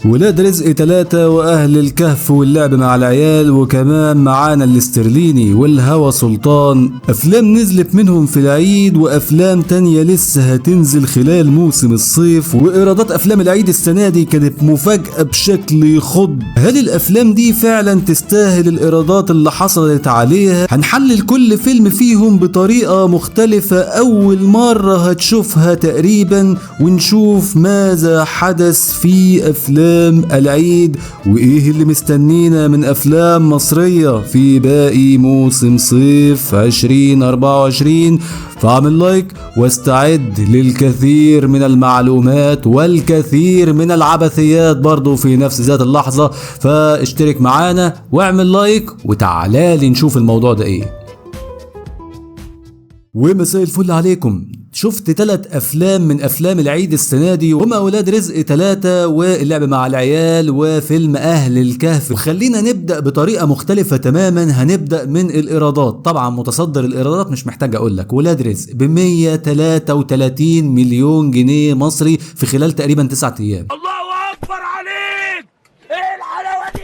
ولاد رزق 3 واهل الكهف واللعب مع العيال، وكمان معانا الاسترليني والهوى سلطان. افلام نزلت منهم في العيد وافلام تانية لسه هتنزل خلال موسم الصيف، وايرادات افلام العيد السنة دي كانت مفاجأة بشكل يخض. هل الافلام دي فعلا تستاهل الايرادات اللي حصلت عليها؟ هنحلل كل فيلم فيهم بطريقة مختلفة اول مرة هتشوفها تقريبا، ونشوف ماذا حدث في افلام العيد وايه اللي مستنينا من افلام مصرية في باقي موسم صيف 2024. فاعمل لايك واستعد للكثير من المعلومات والكثير من العبثيات برضو في نفس ذات اللحظة، فاشترك معانا واعمل لايك وتعالى لي نشوف الموضوع ده ايه. ومساء الفل عليكم. شفت 3 افلام من افلام العيد السنه دي، هما ولاد رزق 3 واللعب مع العيال وفيلم اهل الكهف. وخلينا نبدا بطريقه مختلفه تماما، هنبدا من الايرادات. طبعا متصدر الايرادات مش محتاج اقول لك، ولاد رزق ب 133 مليون جنيه مصري في خلال تقريبا 9 ايام. الله اكبر عليك، ايه الحلاوه دي،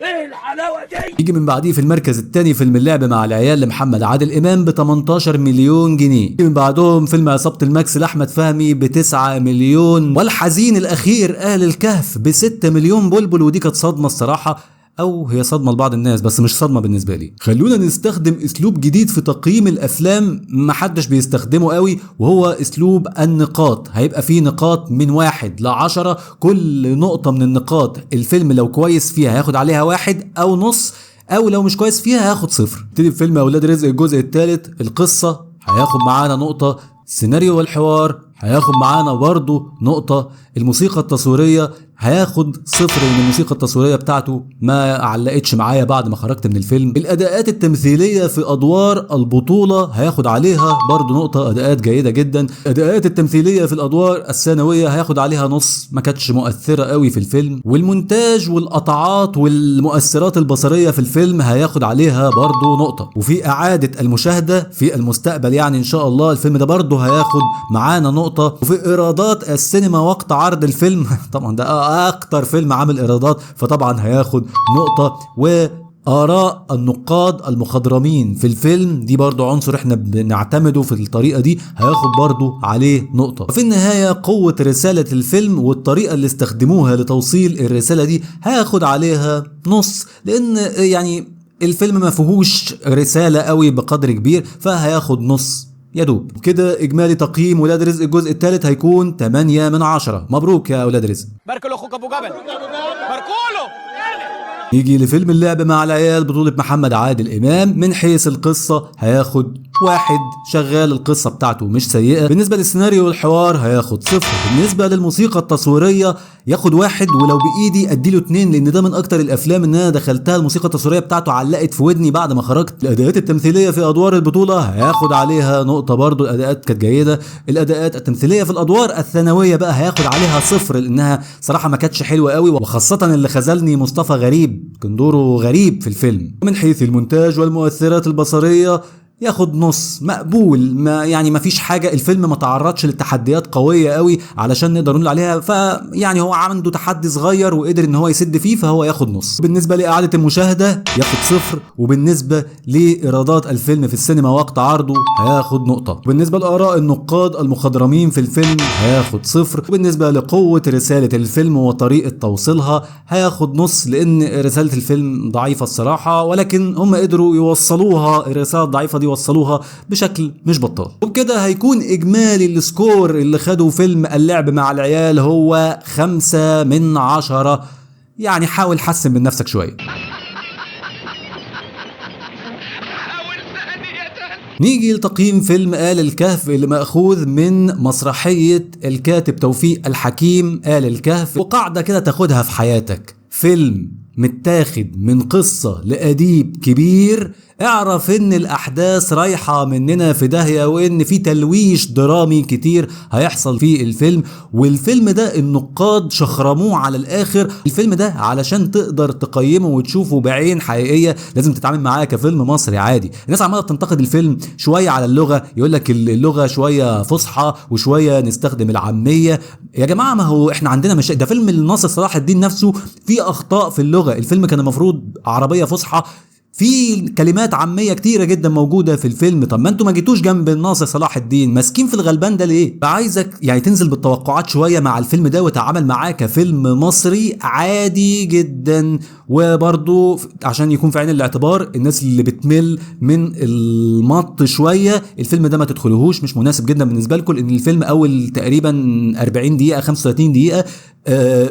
ايه الحلاوه دي. يجي من بعديه في المركز الثاني فيلم اللعب مع العيال لمحمد عادل امام ب 18 مليون جنيه. يجي من بعدهم فيلم عصابة الماكس لاحمد فهمي ب 9 مليون، والحزين الاخير اهل الكهف ب 6 مليون بلبل. ودي كانت صدمه الصراحه، او هي صدمه لبعض الناس بس مش صدمه بالنسبه لي. خلونا نستخدم اسلوب جديد في تقييم الافلام محدش بيستخدمه قوي، وهو اسلوب النقاط. هيبقى فيه نقاط من 1 ل10، كل نقطه من النقاط الفيلم لو كويس فيها هياخد عليها 1 أو نص، او لو مش كويس فيها هياخد 0. نبتدي بفيلم اولاد رزق الجزء الثالث. القصه هياخد معانا نقطه، السيناريو والحوار هياخد معانا برضه نقطه، الموسيقى التصويريه هياخد 0 لان الموسيقى التصويريه بتاعته ما علقتش معايا بعد ما خرجت من الفيلم. الاداءات التمثيليه في ادوار البطوله هياخد عليها برضو نقطه، اداءات جيده جدا. الاداءات التمثيليه في الادوار الثانويه هياخد عليها نص، ما كانتش مؤثره قوي في الفيلم. والمونتاج والقطعات والمؤثرات البصريه في الفيلم هياخد عليها برضو نقطه. وفي اعاده المشاهده في المستقبل يعني ان شاء الله الفيلم ده برضو هياخد معانا نقطه. وفي ايرادات السينما وقت عرض الفيلم طبعا ده اكتر فيلم عامل ايرادات، فطبعا هياخد نقطة. وآراء النقاد المخضرمين في الفيلم دي برضو عنصر احنا بنعتمده في الطريقة دي، هياخد برضو عليه نقطة. في النهاية قوة رسالة الفيلم والطريقة اللي استخدموها لتوصيل الرسالة دي هياخد عليها نص، لان يعني الفيلم ما فيهوش رسالة قوي بقدر كبير، فهياخد نص يا دوب كده. اجمالي تقييم ولاد رزق الجزء الثالث هيكون 8 من 10. مبروك يا ولاد رزق. بارك له اخوك ابو جبل، باركوله. يجي لفيلم اللعب مع العيال بطولة محمد عادل امام. من حيث القصة هياخد 1، شغال القصة بتاعته مش سيئة. بالنسبة للسيناريو والحوار هياخد 0. بالنسبة للموسيقى التصويرية ياخد 1، ولو بايدي اديله 2، لان ده من اكتر الافلام ان انا دخلتها الموسيقى التصويرية بتاعته علقت في ودني بعد ما خرجت. الاداءات التمثيلية في ادوار البطولة هياخد عليها نقطة برضو، الاداءات كانت جيدة. الاداءات التمثيلية في الادوار الثانوية بقى هياخد عليها 0، لانها صراحة ما كانتش حلوة قوي، وخاصة اللي خذلني مصطفى غريب كان دوره غريب في الفيلم. من حيث المونتاج والمؤثرات البصرية ياخد نص، مقبول. ما يعني ما فيش حاجه، الفيلم ما تعرضش لتحديات قويه قوي علشان نقدر نقول عليها، فيعني هو عنده تحدي صغير وقدر ان هو يسد فيه، فهو ياخد نص. بالنسبه لاعاده المشاهده ياخد 0، وبالنسبه لايرادات الفيلم في السينما وقت عرضه هياخد نقطه. وبالنسبه لاراء النقاد المخضرمين في الفيلم هياخد 0. وبالنسبه لقوه رساله الفيلم وطريقه توصيلها هياخد نص، لان رساله الفيلم ضعيفه الصراحه، ولكن هم قدروا يوصلوها، الرساله الضعيفه دي وصلوها بشكل مش بطال. وبكده هيكون اجمالي السكور اللي خده فيلم اللعب مع العيال هو 5 من 10. يعني حاول حسن من نفسك شوية. نيجي لتقييم فيلم آل الكهف اللي مأخوذ من مسرحية الكاتب توفيق الحكيم آل الكهف. وقاعدة كده تاخدها في حياتك، فيلم متاخد من قصة لأديب كبير، اعرف ان الاحداث رايحة مننا في داهية، وان في تلويش درامي كتير هيحصل في الفيلم. والفيلم ده النقاد شخرموه على الاخر. الفيلم ده علشان تقدر تقيمه وتشوفه بعين حقيقية لازم تتعامل معاه كفيلم مصري عادي. الناس عمالة تنتقد الفيلم شوية على اللغة، يقولك اللغة شوية فصحى وشوية نستخدم العامية. يا جماعة ما هو احنا عندنا ده فيلم الناصر صلاح الدين نفسه فيه اخطاء في اللغة. الفيلم كان المفروض عربية فصحى، في كلمات عاميه كتيره جدا موجوده في الفيلم. طب ما انتوا ما جيتوش جنب الناصر صلاح الدين، ماسكين في الغلبان ده ليه؟ فعايزك يعني تنزل بالتوقعات شويه مع الفيلم ده وتعامل معاه كفيلم مصري عادي جدا. وبرضو عشان يكون في عين الاعتبار الناس اللي بتمل من المط شويه، الفيلم ده ما تدخلوهوش، مش مناسب جدا بالنسبه لكم، لان الفيلم اول تقريبا 40 دقيقه 35 دقيقه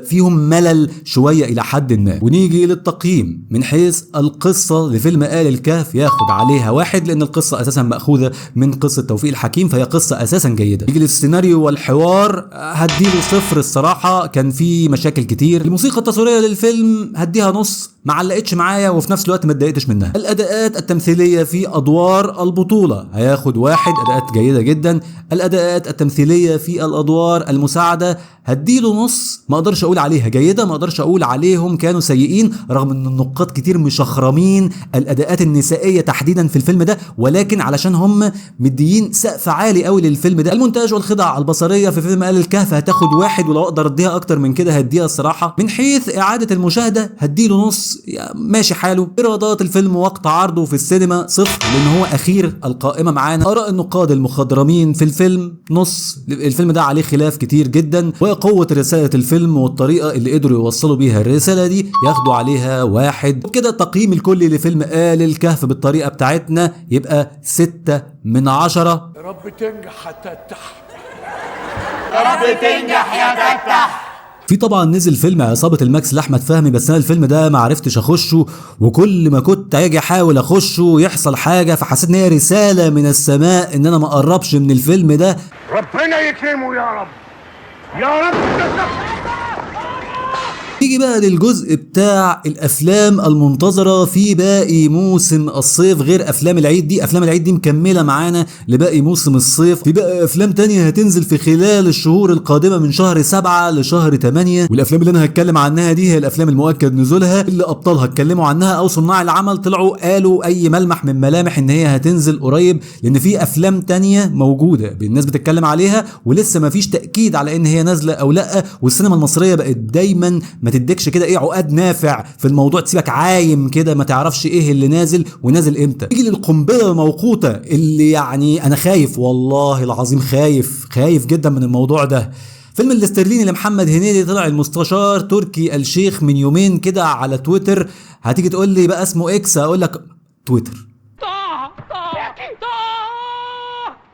فيهم ملل شويه الى حد ما. ونيجي للتقييم من حيث القصه لفيلم آل الكهف، ياخد عليها 1 لان القصه اساسا ماخوذه من قصه توفيق الحكيم، فهي قصه اساسا جيده. يجي للسيناريو والحوار هديله 0 الصراحه، كان في مشاكل كتير. الموسيقى التصويريه للفيلم هديها نص، ما علقتش معايا وفي نفس الوقت ما اتضايقتش منها. الاداءات التمثيليه في ادوار البطوله هياخد 1، اداءات جيده جدا. الاداءات التمثيليه في الادوار المساعده هديله نص، ما اقدرش اقول عليها جيده، ما اقدرش اقول عليهم كانوا سيئين، رغم ان النقاد كتير مشخرمين الاداءات النسائيه تحديدا في الفيلم ده، ولكن علشان هم مديين سقف عالي قوي للفيلم ده. المونتاج والخدع البصريه في فيلم آل الكهف هتاخد 1، ولو اقدر اديها اكتر من كده هديها الصراحه. من حيث اعاده المشاهده هديله نص، ماشي حاله. ايرادات الفيلم وقت عرضه في السينما 0 لان هو اخير القائمه معانا. اراء النقاد المخضرمين في الفيلم نص، الفيلم ده عليه خلاف كتير جدا، وقوه رساله الفيلم والطريقه اللي قدروا يوصلوا بيها الرساله دي ياخدوا عليها 1. وبكده التقييم الكلي لفيلم آل الكهف بالطريقه بتاعتنا يبقى 6 من 10. يا رب تنجح يا تفتح، يا رب تنجح يا تفتح. في طبعا نزل فيلم عصابة الماكس لأحمد فهمي، بس انا الفيلم ده ما عرفتش اخشه، وكل ما كنت اجي احاول اخشه يحصل حاجة، فحسيت ان هي رسالة من السماء ان انا ما اقربش من الفيلم ده. ربنا يكرمه يا رب يا رب. نيجي بقى للجزء بتاع الافلام المنتظره في باقي موسم الصيف غير افلام العيد دي. افلام العيد دي مكمله معانا لباقي موسم الصيف. في بقى افلام تانية هتنزل في خلال الشهور القادمه من شهر 7 لشهر 8، والافلام اللي انا هتكلم عنها دي هي الافلام المؤكد نزولها، اللي ابطالها اتكلموا عنها او صناع العمل طلعوا قالوا اي ملمح من ملامح ان هي هتنزل قريب، لان في افلام تانية موجوده الناس بتتكلم عليها ولسه ما فيش تاكيد على ان هي نازله او لا. والسينما المصريه بقت دايما ما تديكش كده ايه عقاد نافع في الموضوع، تسيبك عايم كده ما تعرفش ايه اللي نازل ونازل امتى. يجي للقنبله الموقوته اللي يعني انا خايف والله العظيم، خايف جدا من الموضوع ده. فيلم الاسترليني لمحمد هنيدي، طلع المستشار تركي الشيخ من يومين كده على تويتر. هتيجي تقول لي بقى اسمه اكس، اقول لك تويتر.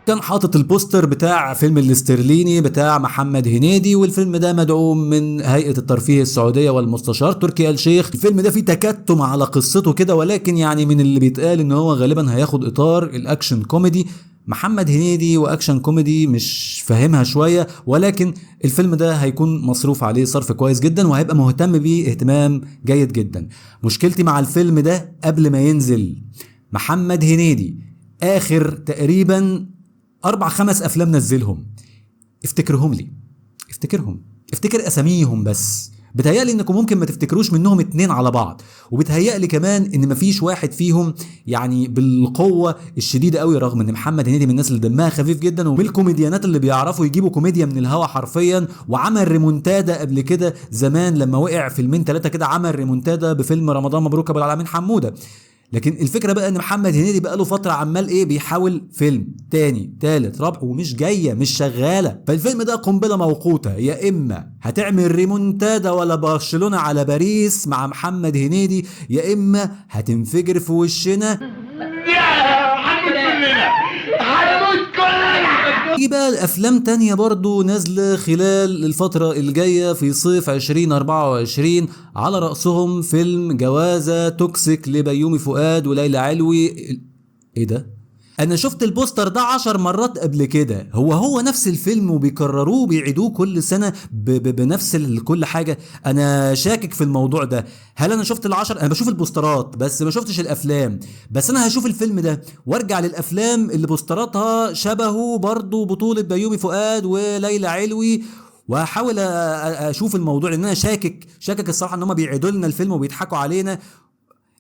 كان حاطط البوستر بتاع فيلم الاسترليني بتاع محمد هنيدي، والفيلم ده مدعوم من هيئة الترفيه السعودية والمستشار تركي الشيخ. الفيلم ده فيه تكتم على قصته كده، ولكن يعني من اللي بيتقال ان هو غالبا هياخد اطار الاكشن كوميدي. محمد هنيدي واكشن كوميدي مش فاهمها شوية، ولكن الفيلم ده هيكون مصروف عليه صرف كويس جدا وهيبقى مهتم بيه اهتمام جيد جدا. مشكلتي مع الفيلم ده قبل ما ينزل، محمد هنيدي اخر تقريبا 4-5 افلام نزلهم، افتكرهم لي، افتكر اساميهم بس. بتهيألي انكم ممكن ما تفتكروش منهم 2 على بعض، وبتهيألي كمان ان مفيش واحد فيهم يعني بالقوة الشديدة قوي، رغم ان محمد هنيدي من الناس اللي دمها خفيف جدا ومن الكوميديانات اللي بيعرفوا يجيبوا كوميديا من الهوا حرفيا. وعمل ريمونتادا قبل كده زمان لما وقع فيلمين 3 كده، عمل ريمونتادا بفيلم رمضان مبروك ابو العالمين حمودة. لكن الفكره بقى ان محمد هنيدي بقى له فتره عمال ايه بيحاول فيلم تاني تالت رابع ومش جايه مش شغاله. فالفيلم ده قنبله موقوته، يا اما هتعمل ريمونتادا ولا برشلونه على باريس مع محمد هنيدي، يا اما هتنفجر في وشنا. يجي بقى الافلام تانية برضو نازله خلال الفتره الجايه في صيف 2024، على راسهم فيلم جوازة توكسيك لبيومي فؤاد وليلى علوي. ايه ده؟ انا شفت البوستر ده 10 مرات قبل كده، هو نفس الفيلم وبيكرروه وبيعيدوه كل سنه بنفس كل حاجه. انا شاكك في الموضوع ده. هل انا شفت ال10؟ انا بشوف البوسترات بس ما شفتش الافلام. بس انا هشوف الفيلم ده وارجع للافلام اللي بوستراتها شبهه برضه، بطوله بيومي فؤاد وليلى علوي، وهحاول اشوف الموضوع، لان انا شاكك الصراحه ان هم بيعيدوا لنا الفيلم وبيضحكوا علينا.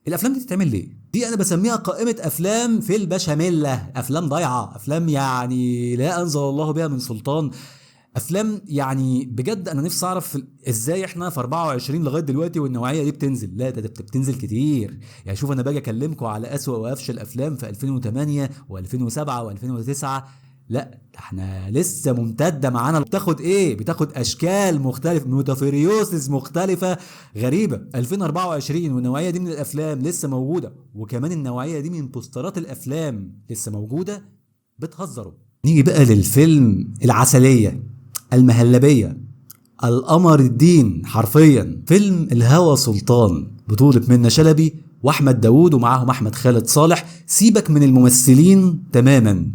الافلام دي تتعمل ليه؟ دي انا بسميها قائمه افلام في البشاميله، افلام ضايعه، افلام يعني لا انزل الله بها من سلطان. افلام يعني بجد انا نفسي اعرف ازاي احنا في 24 لغايه دلوقتي والنوعيه دي بتنزل. لا ده بتنزل كتير. يعني شوف انا باجي اكلمكم على اسوأ وافشل افلام في 2008 و2007 و2009، لا احنا لسه ممتده معانا. بتاخد اشكال مختلفه، ميتافوريوسز مختلفه غريبه. 2024 والنوعيه دي من الافلام لسه موجوده، وكمان النوعيه دي من بوسترات الافلام لسه موجوده. بتهزروا. نيجي بقى للفيلم العسليه المهلبيه، القمر الدين حرفيا، فيلم الهوى سلطان، بطوله منة شلبي واحمد داوود ومعاهم احمد خالد صالح. سيبك من الممثلين تماما.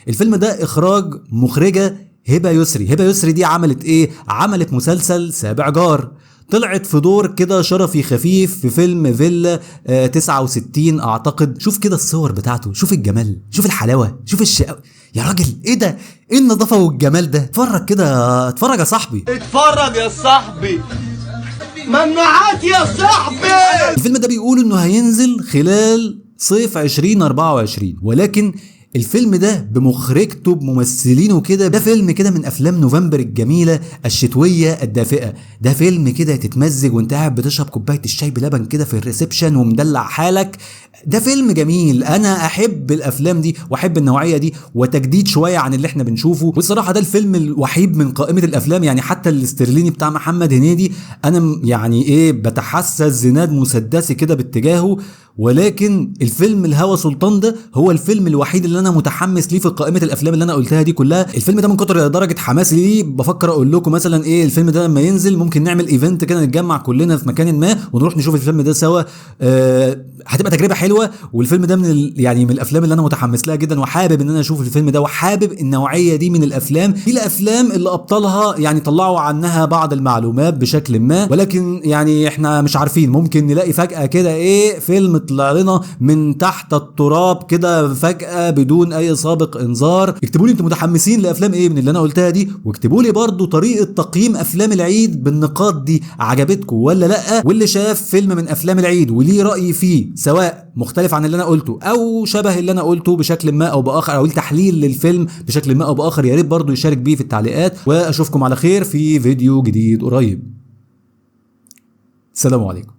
الفيلم ده اخراج مخرجة هبة يسري. هبة يسري دي عملت ايه؟ عملت مسلسل سابع جار، طلعت في دور كده شرفي خفيف في فيلم فيلا 69 اعتقد. شوف كده الصور بتاعته، شوف الجمال، شوف الحلاوة، شوف الشقاوة. يا راجل ايه ده؟ ايه النظافة والجمال ده؟ اتفرج كده، اتفرج يا صاحبي، اتفرج يا صاحبي، ممنوعات يا صاحبي. الفيلم ده بيقولوا انه هينزل خلال صيف 2024، ولكن الفيلم ده بمخرجته بممثلينه كده، ده فيلم كده من افلام نوفمبر الجميله الشتويه الدافئه. ده فيلم كده تتمزج وانت قاعد بتشرب كوبايه الشاي بلبن كده في الريسبشن ومدلع حالك. ده فيلم جميل. انا احب الافلام دي واحب النوعيه دي، وتجديد شويه عن اللي احنا بنشوفه. والصراحه ده الفيلم الوحيد من قائمه الافلام، يعني حتى الاسترليني بتاع محمد هنيدي انا يعني ايه بتحسس زناد مسدسي كده باتجاهه، ولكن الفيلم الهوى سلطان ده هو الفيلم الوحيد اللي انا متحمس ليه في قائمه الافلام اللي انا قلتها دي كلها. الفيلم ده من كتر درجه حماسي ليه بفكر اقول لكم مثلا ايه، الفيلم ده لما ينزل ممكن نعمل ايفنت كده، نتجمع كلنا في مكان ما ونروح نشوف الفيلم ده سوا. هتبقى تجربه حلوه. والفيلم ده يعني من الافلام اللي انا متحمس لها جدا، وحابب ان انا اشوف الفيلم ده، وحابب النوعيه دي من الافلام. دي الافلام اللي ابطالها يعني طلعوا عنها بعض المعلومات بشكل ما، ولكن يعني احنا مش عارفين، ممكن نلاقي فجاه كده ايه فيلم طلع لنا من تحت التراب كده فجاه بدون اي سابق انذار. اكتبوا لي انتوا متحمسين لافلام ايه من اللي انا قلتها دي، واكتبوا لي برضو طريقه تقييم افلام العيد بالنقاط دي، عجبتكم ولا لا؟ واللي شاف فيلم من افلام العيد وليه راي فيه سواء مختلف عن اللي انا قلته او شبه اللي انا قلته بشكل ما او باخر، او التحليل للفيلم بشكل ما او باخر، يا ريت برضو يشارك بيه في التعليقات. واشوفكم على خير في فيديو جديد قريب. السلام عليكم.